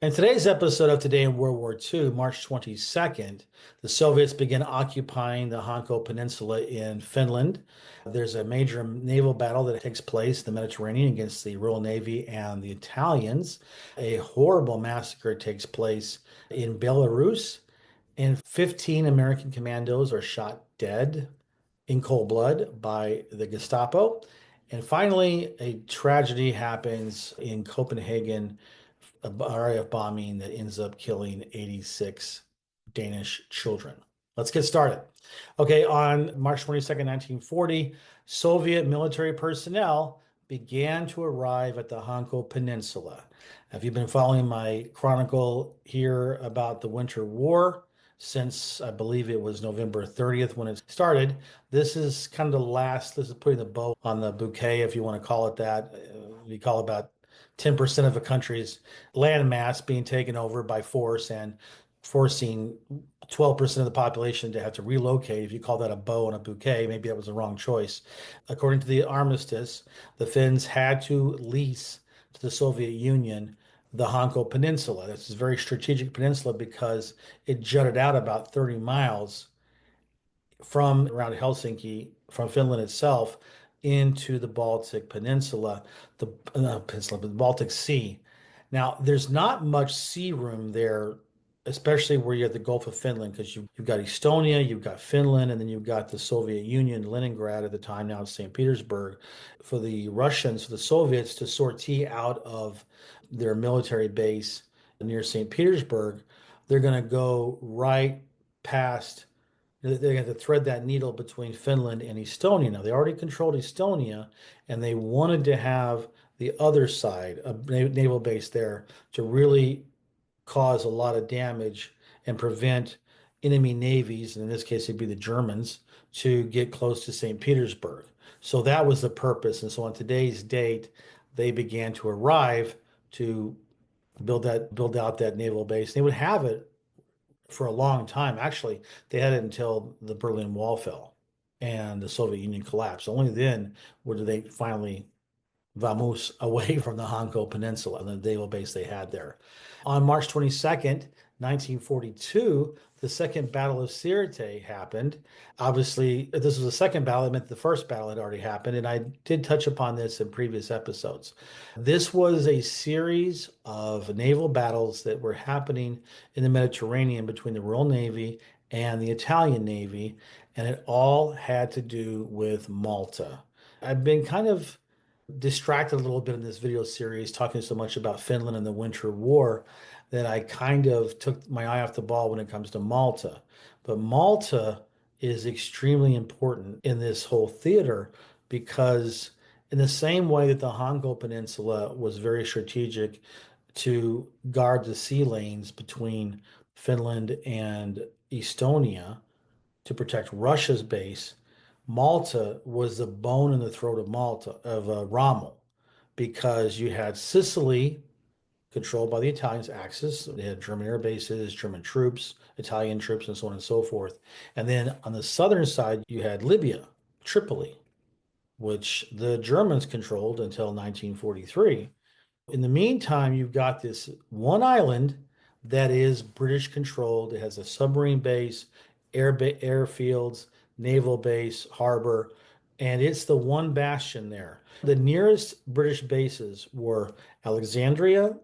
In today's episode of Today in World War II, March 22nd, the Soviets begin occupying the Hanko Peninsula in Finland. There's a major naval battle that takes place in the Mediterranean against the Royal Navy and the Italians. A horrible massacre takes place in Belarus, and 15 American commandos are shot dead in cold blood by the Gestapo. And finally, a tragedy happens in Copenhagen, a RAF bombing that ends up killing 86 Danish children. Let's get started. Okay, on March 22nd, 1940, Soviet military personnel began to arrive at the Hanko Peninsula. Have you been following my chronicle here about the Winter War? Since I believe it was November 30th when it started. This is kind of the last, this is putting the bow on the bouquet, if you want to call it that. We call about 10% of a country's landmass being taken over by force and forcing 12% of the population to have to relocate. If you call that a bow and a bouquet, maybe that was the wrong choice. According to the armistice, the Finns had to lease to the Soviet Union the Hanko Peninsula. This is a very strategic peninsula because it jutted out about 30 miles from around Helsinki, from Finland itself, into the Baltic Peninsula, the Baltic Sea. Now, there's not much sea room there, especially where you have the Gulf of Finland, because you've got Estonia, you've got Finland, and then you've got the Soviet Union, Leningrad at the time, now it's St. Petersburg. For the Russians, for the Soviets to sortie out of their military base near St. Petersburg, they're going to go right past, they're going to thread that needle between Finland and Estonia. Now, they already controlled Estonia, and they wanted to have the other side, a naval base there, to really cause a lot of damage and prevent enemy navies, and in this case, it'd be the Germans, to get close to St. Petersburg. So that was the purpose. And so on today's date, they began to arrive to build out that naval base. They would have it for a long time. Actually, they had it until the Berlin Wall fell and the Soviet Union collapsed. Only then would they finally vamoose away from the Hanko Peninsula, the naval base they had there. On March 22nd, 1942, the Second Battle of Sirte happened. Obviously, if this was the second battle, it meant the first battle had already happened, and I did touch upon this in previous episodes. This was a series of naval battles that were happening in the Mediterranean between the Royal Navy and the Italian Navy, and it all had to do with Malta. I've been kind of distracted a little bit in this video series talking so much about Finland and the Winter War that I kind of took my eye off the ball when it comes to Malta. But Malta is extremely important in this whole theater because in the same way that the Hanko Peninsula was very strategic to guard the sea lanes between Finland and Estonia to protect Russia's base, Malta was the bone in the throat of Malta, of Rommel, because you had Sicily controlled by the Italians, Axis. They had German air bases, German troops, Italian troops, and so on and so forth. And then on the southern side, you had Libya, Tripoli, which the Germans controlled until 1943. In the meantime, you've got this one island that is British controlled. It has a submarine base, airfields, naval base, harbor, and it's the one bastion there. The nearest British bases were Alexandria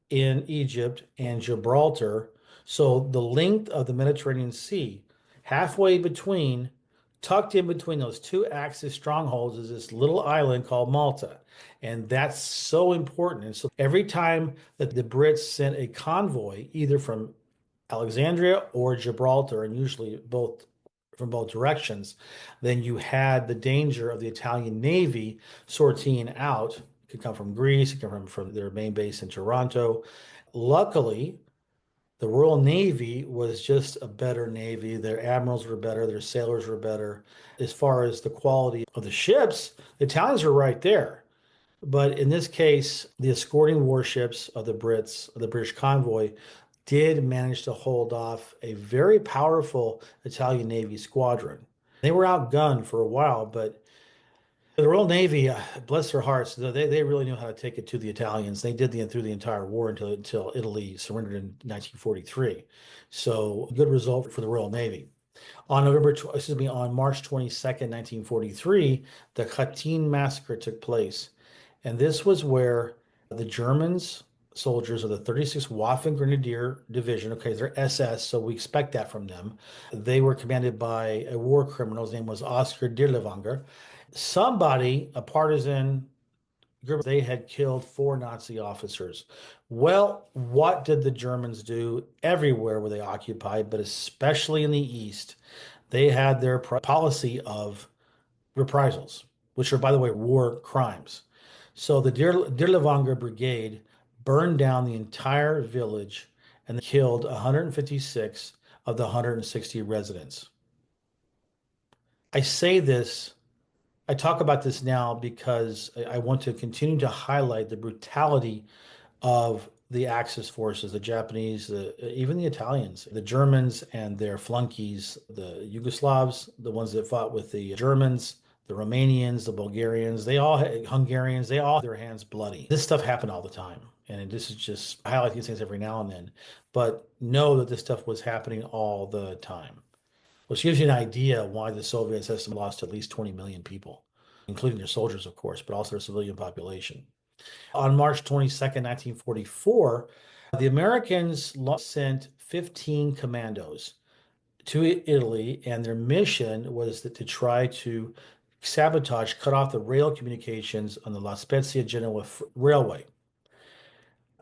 in Egypt and Gibraltar. So the length of the Mediterranean Sea, halfway between, tucked in between those two Axis strongholds, is this little island called Malta. And that's so important. And so every time that the Brits sent a convoy, either from Alexandria or Gibraltar, and usually both from both directions, then you had the danger of the Italian Navy sortying out. It could come from Greece, it could come from their main base in Taranto. Luckily, the Royal Navy was just a better Navy. Their admirals were better, their sailors were better. As far as the quality of the ships, the Italians were right there. But in this case, the escorting warships of the Brits, of the British convoy, did manage to hold off a very powerful Italian Navy squadron. They were outgunned for a while, but The Royal Navy, bless their hearts, they really knew how to take it to the Italians. They did through the entire war until Italy surrendered in 1943. So good result for the Royal Navy. On March 22nd, 1943, the Khatyn Massacre took place. And this was where the Germans soldiers of the 36th Waffen Grenadier Division, okay, they're SS, so we expect that from them. They were commanded by a war criminal. His name was Oscar Dirlewanger. Somebody, a partisan group, they had killed four Nazi officers. Well, what did the Germans do everywhere where they occupied, but especially in the East? They had their policy of reprisals, which are, by the way, war crimes. So the Dirlewanger Brigade burned down the entire village and killed 156 of the 160 residents. I say this, I talk about this now because I want to continue to highlight the brutality of the Axis forces, the Japanese, even the Italians, the Germans and their flunkies, the Yugoslavs, the ones that fought with the Germans, the Romanians, the Bulgarians, they all had Hungarians, they all had their hands bloody. This stuff happened all the time. And this is just, I highlight these things every now and then, but know that this stuff was happening all the time. Which gives you an idea why the Soviets have lost at least 20 million people, including their soldiers, of course, but also their civilian population. On March 22nd, 1944, the Americans sent 15 commandos to Italy, and their mission was to try to sabotage, cut off the rail communications on the La Spezia Genoa Railway.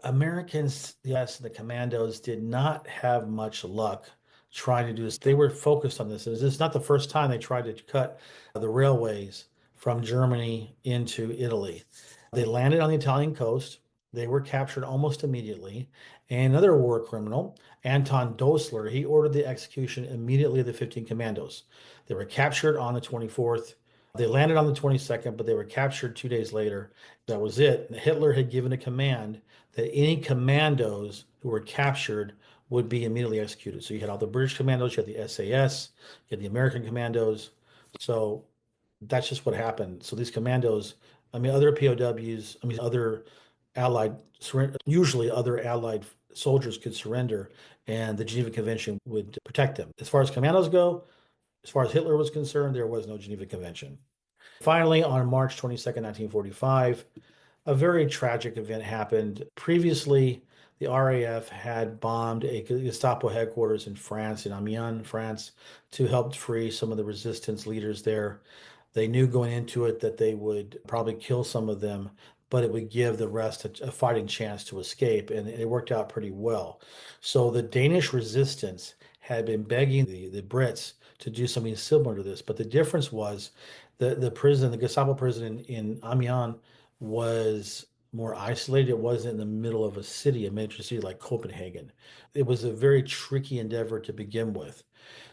Americans, yes, the commandos did not have much luck trying to do this. They were focused on this. This is not the first time they tried to cut the railways from Germany into Italy. They landed on the Italian coast. They were captured almost immediately. And another war criminal, Anton Dosler, he ordered the execution immediately of the 15 commandos. They were captured on the 24th. They landed on the 22nd, but they were captured 2 days later. That was it. Hitler had given a command that any commandos who were captured would be immediately executed. So you had all the British commandos, you had the SAS, you had the American commandos. So that's just what happened. So these commandos, I mean, other POWs, I mean, other Allied, usually other Allied soldiers could surrender, and the Geneva Convention would protect them. As far as commandos go, as far as Hitler was concerned, there was no Geneva Convention. Finally, on March 22nd, 1945, a very tragic event happened. Previously, the RAF had bombed a Gestapo headquarters in France, in Amiens, France, to help free some of the resistance leaders there. They knew going into it that they would probably kill some of them, but it would give the rest a fighting chance to escape, and it worked out pretty well. So the Danish resistance had been begging the Brits to do something similar to this, but the difference was the Gestapo prison in Amiens was more isolated. It wasn't in the middle of a city, a major city like Copenhagen. It was a very tricky endeavor to begin with.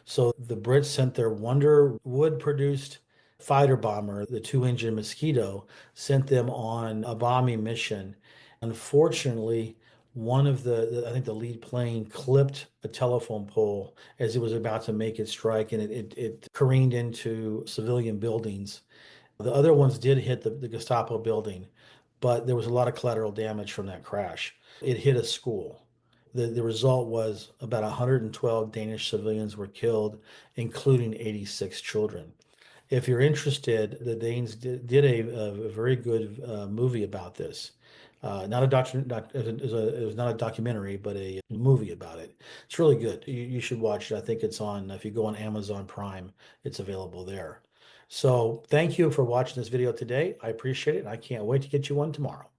So the Brits sent their Wonder Wood-produced fighter bomber, the two-engine Mosquito, sent them on a bombing mission. Unfortunately, one of I think the lead plane clipped a telephone pole as it was about to make its strike, and it careened into civilian buildings. The other ones did hit the Gestapo building, but there was a lot of collateral damage from that crash. It hit a school. The result was about 112 Danish civilians were killed, including 86 children. If you're interested, the Danes did a very good movie about this. Not a it was not a documentary, but a movie about it. It's really good. You should watch it. I think it's on, if you go on Amazon Prime, it's available there. So thank you for watching this video today. I appreciate it. I can't wait to get you one tomorrow.